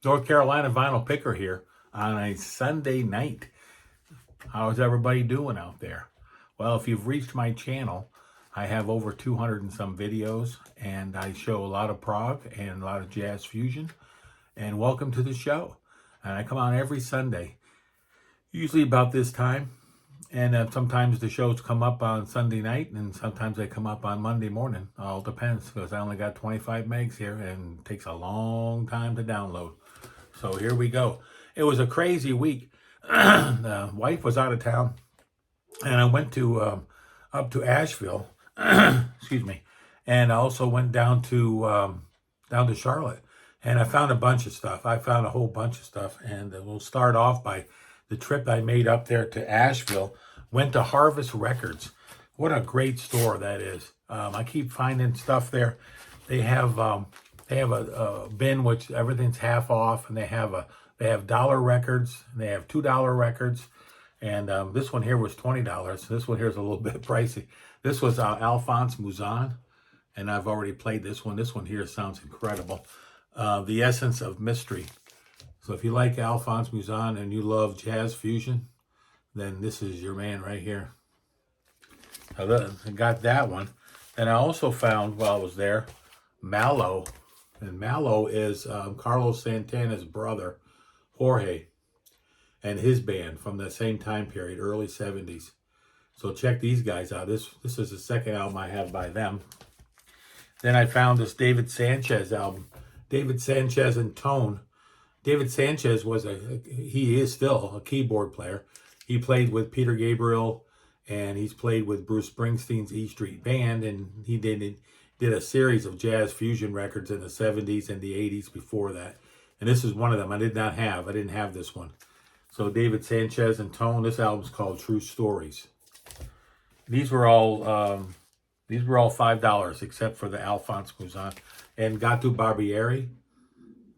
North Carolina vinyl picker here on a Sunday night. How's everybody doing out there? Well, if you've reached my channel, I have over 200 and some videos, and I show a lot of prog and a lot of jazz fusion. And welcome to the show. And I come on every Sunday, usually about this time. And sometimes the shows come up on Sunday night, and sometimes they come up on Monday morning. All depends, because I only got 25 megs here, and it takes a long time to download. So here we go. It was a crazy week. The wife was out of town, and I went to up to Asheville. Excuse me, and I also went down to Charlotte, and I found a bunch of stuff. I found a whole bunch of stuff, and we'll start off by the trip I made up there to Asheville. Went to Harvest Records. What a great store that is. I keep finding stuff there. They have a bin which everything's half off, and they have dollar records, and they have $2 records, and this one here was $20. This one here is a little bit pricey. This was Alphonse Mouzon, and I've already played this one. This one here sounds incredible. The Essence of Mystery. So if you like Alphonse Mouzon and you love jazz fusion, then this is your man right here. I got that one. And I also found, while I was there, Mallow. And Mallow is Carlos Santana's brother, Jorge, and his band from the same time period, early 70s. So check these guys out. This is the second album I have by them. Then I found this David Sanchez album. David Sanchez and Tone. David Sanchez he is still a keyboard player. He played with Peter Gabriel, and he's played with Bruce Springsteen's E Street Band, and he did a series of jazz fusion records in the 70s and the 80s before that. And this is one of them I didn't have this one. So David Sanchez and Tone, this album's called True Stories. These were all $5 except for the Alphonse Mouzon and Gato Barbieri.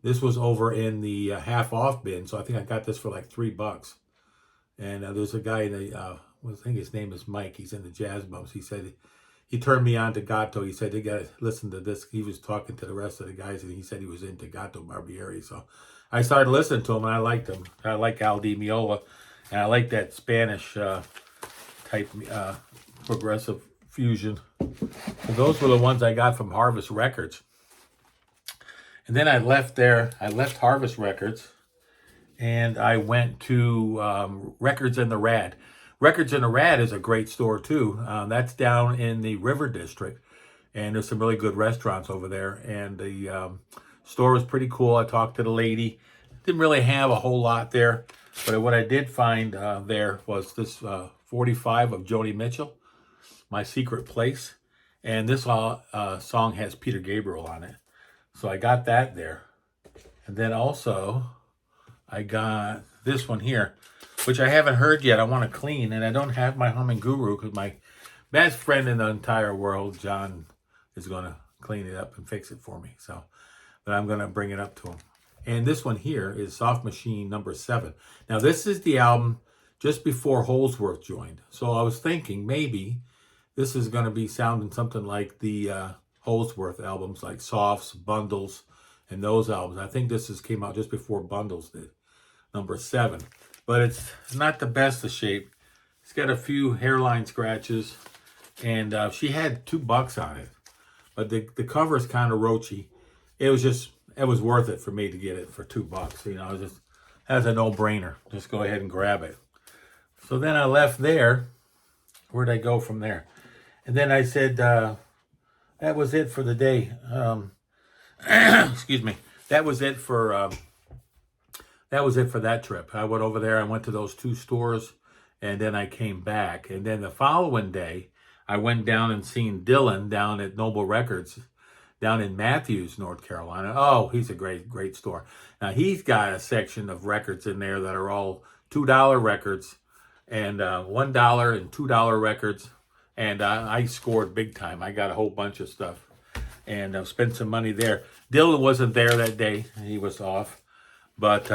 This was over in the half off bin, so I think I got this for like $3. And there's a guy, I think his name is Mike. He's in the Jazz Bumps. He said he turned me on to Gato. He said, you got to listen to this. He was talking to the rest of the guys, and he said he was into Gato Barbieri. So I started listening to him, and I liked him. I like Al Di Meola, and I like that Spanish type progressive fusion. So those were the ones I got from Harvest Records. And then I left Harvest Records, and I went to Records in the Rad. Records in the Rad is a great store too. That's down in the River District, and there's some really good restaurants over there. And the store was pretty cool. I talked to the lady. Didn't really have a whole lot there, but what I did find there was this 45 of Joni Mitchell, My Secret Place, and this song has Peter Gabriel on it. So I got that there. And then also I got this one here, which I haven't heard yet. I want to clean, and I don't have my Humming Guru because my best friend in the entire world, John, is going to clean it up and fix it for me. So, but I'm going to bring it up to him. And this one here is Soft Machine number 7. Now, this is the album just before Holsworth joined. So I was thinking maybe this is going to be sounding something like the Holsworth albums, like Softs, Bundles, and those albums. I think this came out just before Bundles did, number 7. But it's not the best of shape. It's got a few hairline scratches, and she had $2 on it. But the cover is kind of roachy. It was worth it for me to get it for $2. You know, that's a no-brainer. Just go ahead and grab it. So then I left there. Where'd I go from there? And then I said, that was it for the day. Excuse me. That was it for that trip. I went over there. I went to those 2 stores, and then I came back. And then the following day, I went down and seen Dylan down at Noble Records, down in Matthews, North Carolina. Oh, he's a great store. Now he's got a section of records in there that are all $2 records, and $1 and $2 records. And I scored big time. I got a whole bunch of stuff and spent some money there. Dylan wasn't there that day. He was off. But,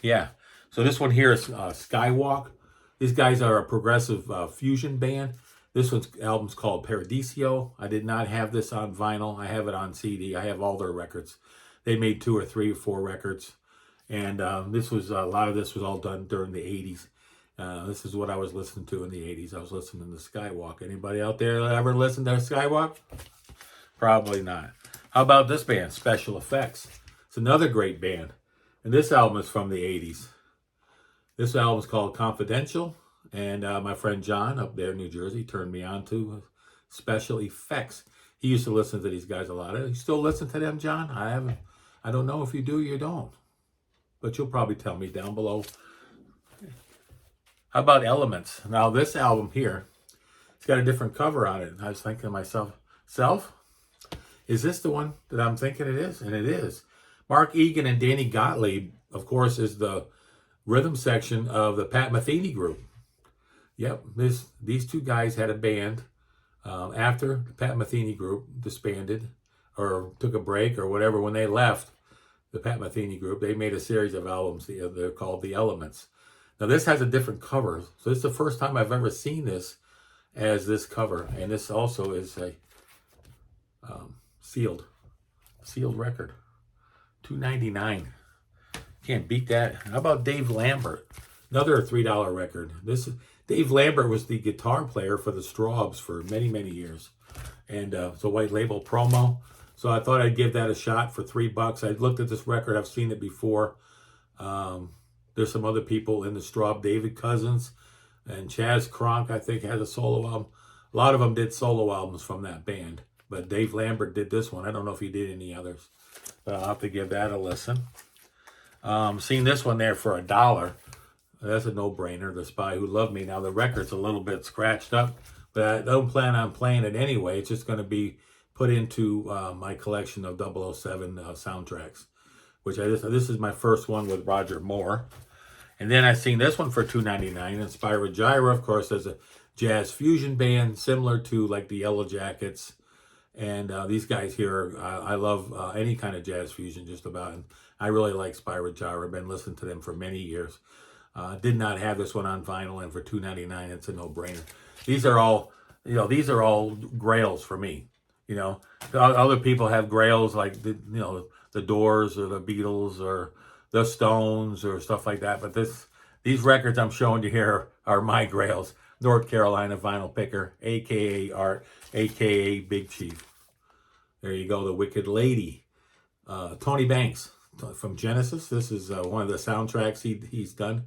yeah. So this one here is Skywalk. These guys are a progressive fusion band. This album's called Paradiso. I did not have this on vinyl. I have it on CD. I have all their records. They made 2 or 3 or 4 records. And this was a lot of this was all done during the 80s. This is what I was listening to in the 80s. I was listening to Skywalk. Anybody out there ever listen to Skywalk? Probably not. How about this band, Special Effects? It's another great band. And this album is from the 80s. This album is called Confidential. And my friend John up there in New Jersey turned me on to Special Effects. He used to listen to these guys a lot. You still listen to them, John? I haven't. I don't know if you do or you don't. But you'll probably tell me down below. How about Elements? Now this album here, it's got a different cover on it. I was thinking to myself, is this the one that I'm thinking it is? And it is. Mark Egan and Danny Gottlieb, of course, is the rhythm section of the Pat Metheny group. Yep, these two guys had a band after the Pat Metheny group disbanded or took a break or whatever. When they left the Pat Metheny group, they made a series of albums. They're called The Elements. Now this has a different cover, so it's the first time I've ever seen this as this cover, and this also is a sealed record, $2.99. Can't beat that. How about Dave Lambert? Another $3 record. Dave Lambert was the guitar player for the Strawbs for many, many years. And it's a white label promo. So I thought I'd give that a shot for $3. I looked at this record. I've seen it before. There's some other people in the Strawb. David Cousins and Chaz Kronk, I think, has a solo album. A lot of them did solo albums from that band. But Dave Lambert did this one. I don't know if he did any others. But I'll have to give that a listen. Seen this one there for $1. That's a no-brainer, The Spy Who Loved Me. Now, the record's a little bit scratched up, but I don't plan on playing it anyway. It's just going to be put into my collection of 007 soundtracks, which this is my first one with Roger Moore. And then I seen this one for $2.99. Inspira Gyra, of course, is a jazz fusion band similar to like the Yellow Jackets. And these guys here, I love any kind of jazz fusion just about. And I really like Spyro Gyra. I've been listening to them for many years. Did not have this one on vinyl, and for $2.99, it's a no-brainer. These are all grails for me. Other people have grails like the Doors or the Beatles or the Stones or stuff like that. But these records I'm showing you here are my grails. North Carolina vinyl picker, a.k.a. Art, a.k.a. Big Chief. There you go, The Wicked Lady. Tony Banks from Genesis. This is one of the soundtracks he's done.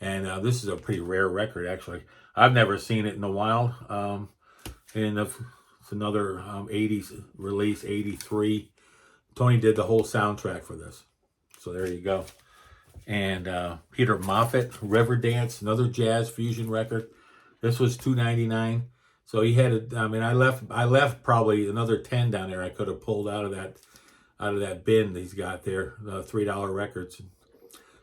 And this is a pretty rare record, actually. I've never seen it in a while. It's another 80s release, 83. Tony did the whole soundtrack for this. So there you go. And Peter Moffat, River Dance, another jazz fusion record. This was $2.99. So he had I left probably another 10 down there I could have pulled out of that bin he's got there, $3 records.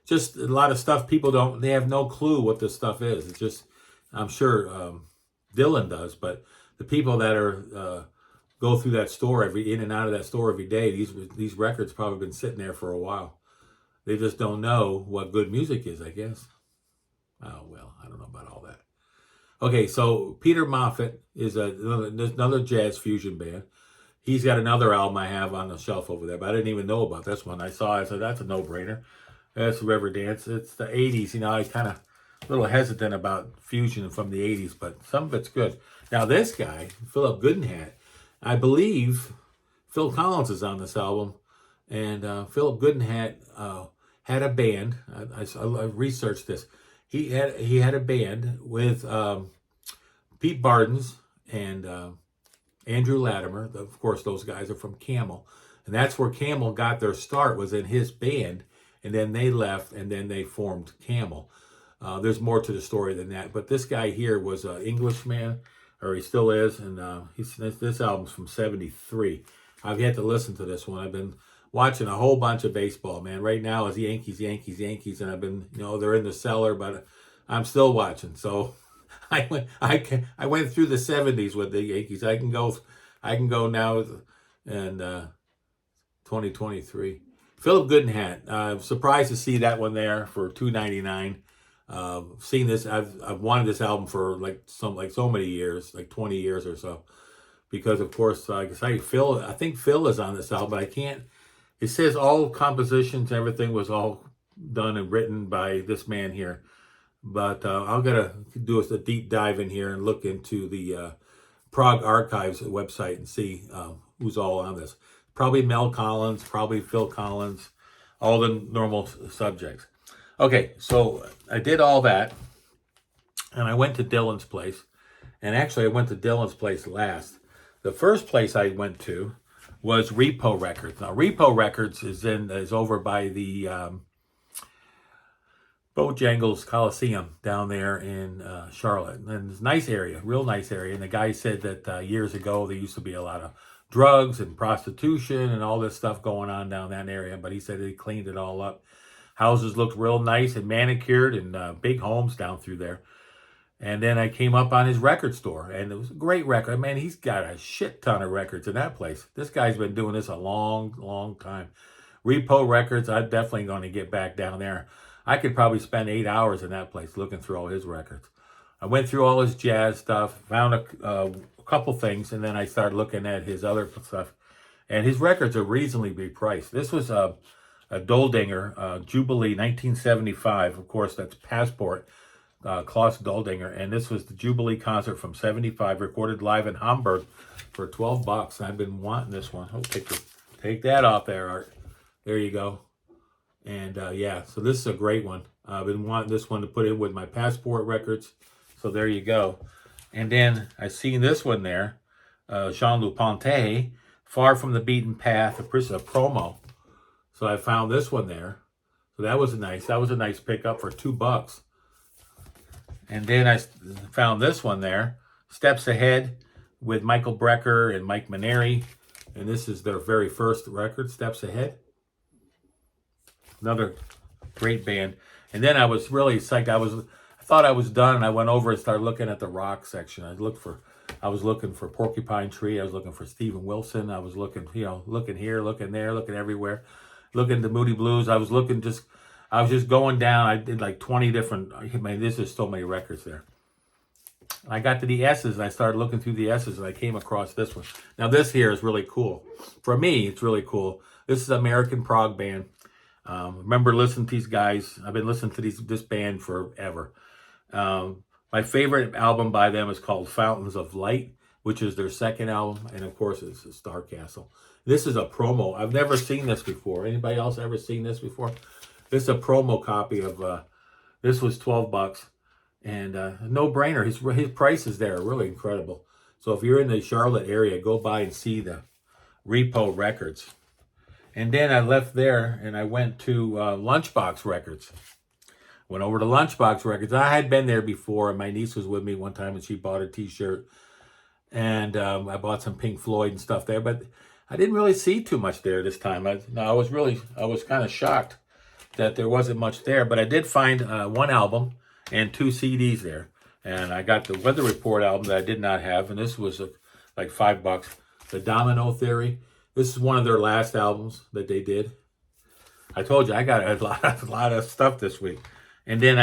Just a lot of stuff they have no clue what this stuff is. It's just, I'm sure Dylan does, but the people that are go through that store in and out of that store every day, these records probably been sitting there for a while. They just don't know what good music is, I guess. Oh, well, I don't know about all that. Okay, so Peter Moffat is another jazz fusion band. He's got another album I have on the shelf over there, but I didn't even know about this one. I saw it, I said, that's a no-brainer. That's River Dance. It's the 80s. I was kind of a little hesitant about fusion from the 80s, but some of it's good. Now, this guy, Philip Goodenhat, I believe Phil Collins is on this album, and Philip Goodenhat had a band. I researched this. He had a band with Pete Bardens and Andrew Latimer. Of course, those guys are from Camel. And that's where Camel got their start, was in his band. And then they left, and then they formed Camel. There's more to the story than that. But this guy here was an Englishman, or he still is. And this album's from '73. I've yet to listen to this one. I've been watching a whole bunch of baseball, man. Right now is Yankees. And I've been, they're in the cellar, but I'm still watching. So I went through the '70s with the Yankees. I can go now and 2023. Philip Goodenhat. I'm surprised to see that one there for $2.99. Seen this, I've wanted this album for so many years, like 20 years or so, because of course, like I say, I think Phil is on this album, but I can't. It says all compositions, everything was all done and written by this man here. But I'm going to do a deep dive in here and look into the Prague Archives website and see who's all on this. Probably Mel Collins, probably Phil Collins, all the normal subjects. Okay, so I did all that, and I went to Dylan's place. And actually, I went to Dylan's place last. The first place I went to was Repo Records. Now, Repo Records is over by the Bojangles Coliseum down there in Charlotte. And it's a nice area, real nice area. And the guy said that years ago, there used to be a lot of drugs and prostitution and all this stuff going on down that area. But he said he cleaned it all up. Houses looked real nice and manicured, and big homes down through there. And then I came up on his record store, and it was a great record. Man, he's got a shit ton of records in that place. This guy's been doing this a long, long time. Repo Records, I'm definitely going to get back down there. I could probably spend 8 hours in that place looking through all his records. I went through all his jazz stuff, found a couple things, and then I started looking at his other stuff. And his records are reasonably priced. This was a Doldinger, Jubilee 1975. Of course, that's Passport. Klaus Doldinger, and this was the Jubilee concert from '75, recorded live in Hamburg for $12. I've been wanting this one. Oh, take that off there, Art. There you go. And yeah, so this is a great one. I've been wanting this one to put in with my Passport records. So there you go. And then I seen this one there, Jean-Luc Ponty, Far from the Beaten Path, a promo. So I found this one there. So that was a nice pickup for $2. And then I found this one there, Steps Ahead, with Michael Brecker and Mike Maneri. And this is their very first record, Steps Ahead. Another great band. And then I was really psyched. I thought I was done, and I went over and started looking at the rock section. I was looking for Porcupine Tree. I was looking for Steven Wilson. I was looking, looking here, looking there, looking everywhere, looking at the Moody Blues. I was just going down. I did like 20 different, this is so many records there. I got to the S's, and I started looking through the S's, and I came across this one. Now, this here is really cool. For me, it's really cool. This is an American prog band. Remember listening to these guys. I've been listening to this band forever. My favorite album by them is called Fountains of Light, which is their second album, and of course, it's Star Castle. This is a promo. I've never seen this before. Anybody else ever seen this before? This is a promo copy of, this was $12, and no-brainer. His prices there are really incredible. So if you're in the Charlotte area, go by and see the Repo Records. And then I left there, and I went to Lunchbox Records. Went over to Lunchbox Records. I had been there before, and my niece was with me one time, and she bought a T-shirt. And I bought some Pink Floyd and stuff there, but I didn't really see too much there this time. I was kind of shocked that there wasn't much there, but I did find one album and 2 CDs there. And I got the Weather Report album that I did not have, and this was like $5. The Domino Theory. This is one of their last albums that they did. I told you I got a lot of stuff this week. And then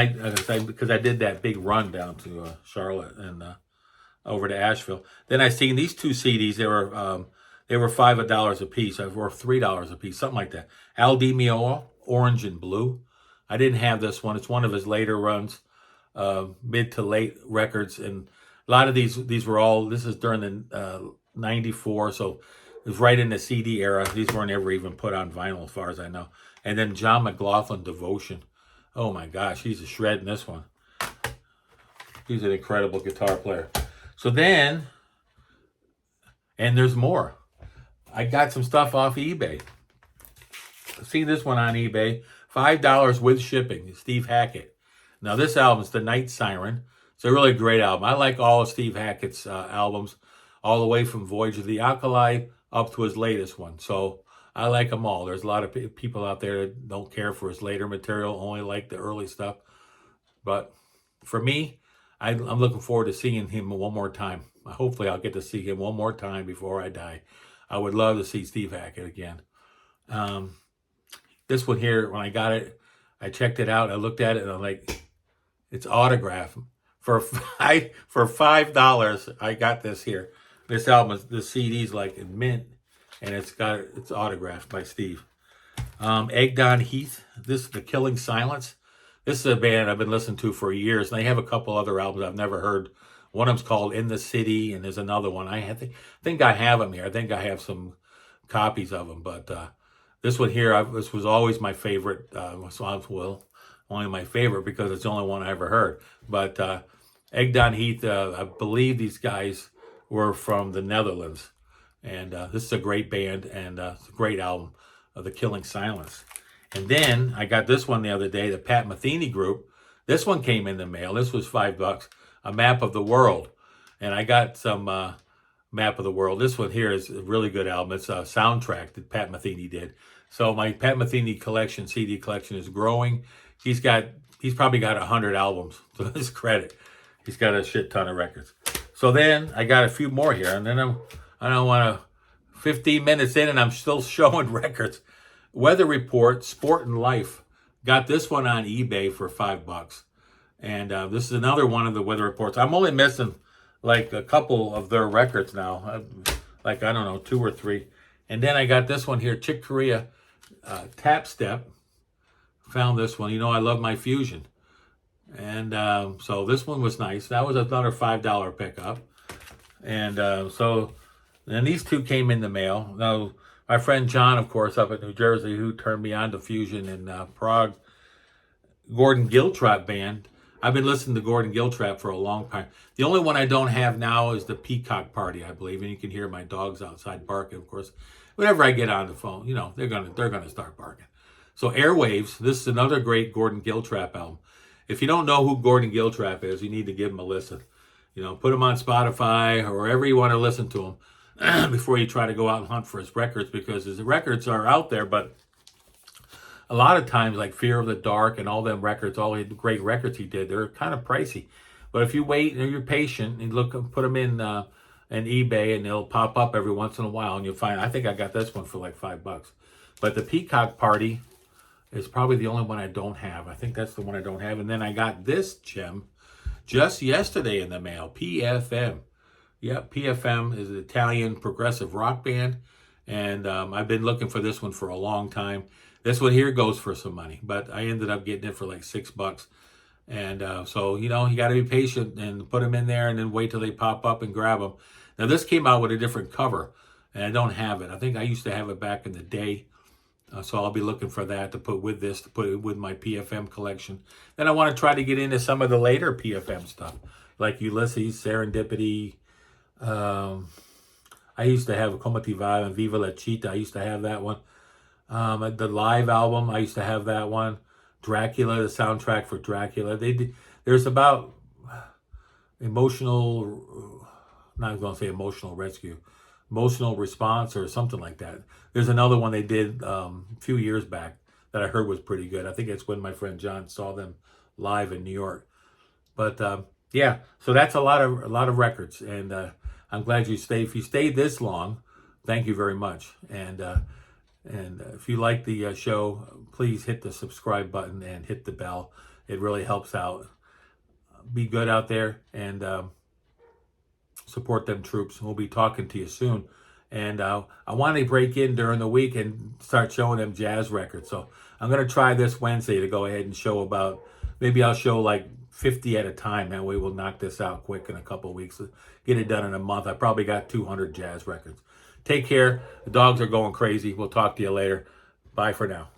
because I did that big run down to Charlotte and over to Asheville. Then I seen these 2 CDs. They were $5 a piece, or $3 a piece, something like that. Al Di Meola, Orange and Blue. I didn't have this one. It's one of his later runs, mid to late records, and a lot of these were all. This is during the '94, so it was right in the CD era. These weren't ever even put on vinyl, as far as I know. And then John McLaughlin, Devotion. Oh my gosh, he's a shred in this one. He's an incredible guitar player. So then, and there's more. I got some stuff off eBay. See this one on eBay. $5 with shipping. Steve Hackett. Now this album's The Night Siren. It's a really great album. I like all of Steve Hackett's albums, all the way from Voyage of the Alkali up to his latest one. So I like them all. There's a lot of people out there that don't care for his later material, only like the early stuff. But for me, I'm looking forward to seeing him one more time. Hopefully I'll get to see him one more time before I die. I would love to see Steve Hackett again. This one here, when I got it, I checked it out. I looked at it, and I'm like, it's autographed. For $5, I got this here. This CD's like in mint, and it's autographed by Steve. Egged on Heath. This is The Killing Silence. This is a band I've been listening to for years, and they have a couple other albums I've never heard. One of them's called In the City, and there's another one. I think I have them here. I think I have some copies of them, but this one here, this was always my favorite. Only my favorite because it's the only one I ever heard. But Egged on Heath, I believe these guys were from the Netherlands, and this is a great band, and it's a great album, The Killing Silence. And then I got this one the other day, the Pat Metheny Group. This one came in the mail. This was $5. A Map of the World. And I got some Map of the World. This one here is a really good album. It's a soundtrack that Pat Metheny did. So my Pat Metheny collection, CD collection, is growing. He's probably got 100 albums to his credit. He's got a shit ton of records. So then I got a few more here. And then I don't want to, 15 minutes in and I'm still showing records. Weather Report, Sport and Life. Got this one on eBay for $5. And this is another one of the Weather Reports. I'm only missing like a couple of their records now. Like, I don't know, 2 or 3. And then I got this one here, Chick Corea Tap Step. Found this one. You know, I love my Fusion. And so this one was nice. That was another $5 pickup. And so then these two came in the mail. Now, my friend John, of course, up in New Jersey, who turned me on to Fusion in Prague, Gordon Giltrap Band. I've been listening to Gordon Giltrap for a long time. The only one I don't have now is the Peacock Party, I believe, and you can hear my dogs outside barking. Of course, whenever I get on the phone, you know, they're gonna start barking. So Airwaves, this is another great Gordon Giltrap album. If you don't know who Gordon Giltrap is, you need to give him a listen. You know, put him on Spotify or wherever you want to listen to him before you try to go out and hunt for his records, because his records are out there, but a lot of times, like Fear of the Dark and all them records, all the great records he did, they're kind of pricey. But if you wait and you're patient and put them in eBay, and they'll pop up every once in a while, and you'll find. I think I got this one for like $5. But the Peacock Party is probably the only one I don't have. I think that's the one I don't have. And then I got this gem just yesterday in the mail, PFM. Yep, PFM is an Italian progressive rock band, and I've been looking for this one for a long time. This one here goes for some money, but I ended up getting it for like $6. And so, you know, you got to be patient and put them in there and then wait till they pop up and grab them. Now, this came out with a different cover, and I don't have it. I think I used to have it back in the day. So I'll be looking for that to put with this, to put it with my PFM collection. Then I want to try to get into some of the later PFM stuff, like Ulysses, Serendipity. I used to have Como Te Va and Viva La Chita. I used to have that one. The live album, I used to have that one. Dracula, the soundtrack for Dracula. There's about emotional, not going to say emotional rescue, emotional response or something like that. There's another one they did a few years back that I heard was pretty good. I think it's when my friend John saw them live in New York. But yeah, so that's a lot of records, and I'm glad you stayed. If you stayed this long, thank you very much. And if you like the show, please hit the subscribe button and hit the bell. It really helps out. Be good out there and support them troops. We'll be talking to you soon. And I want to break in during the week and start showing them jazz records. So I'm going to try this Wednesday to go ahead and show about, maybe I'll show like 50 at a time. That way we'll knock this out quick in a couple of weeks. Get it done in a month. I probably got 200 jazz records. Take care. The dogs are going crazy. We'll talk to you later. Bye for now.